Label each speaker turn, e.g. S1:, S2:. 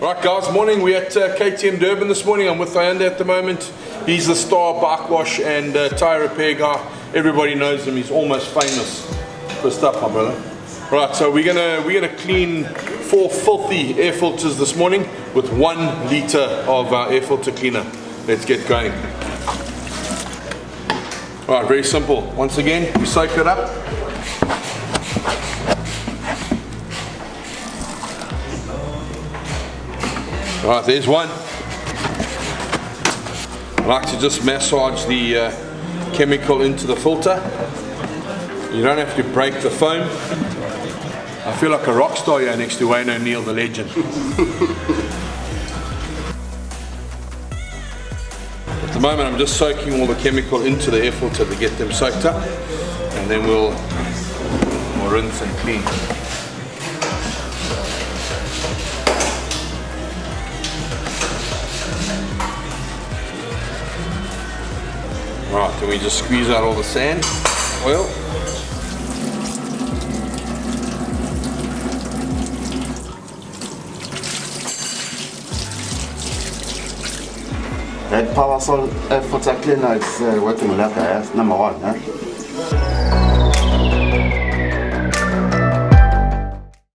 S1: Right guys, morning. We're at KTM Durban this morning. I'm with Ayanda at the moment. He's the star bike wash and tyre repair guy. Everybody knows him. He's almost famous. First up, my brother. Right, so we're gonna clean 4 filthy air filters this morning with 1 litre of our air filter cleaner. Let's get going. Right, very simple. Once again, we soak it up. Right, there's one. I like to just massage the chemical into the filter. You don't have to break the foam. I feel like a rock star here next to Wayne O'Neill, the legend. At the moment I'm just soaking all the chemical into the air filter to get them soaked up, and then we'll rinse and clean. Right, then we just squeeze out all the sand, oil.
S2: That Powasol Air Filter Cleaner is working lekker, number 1.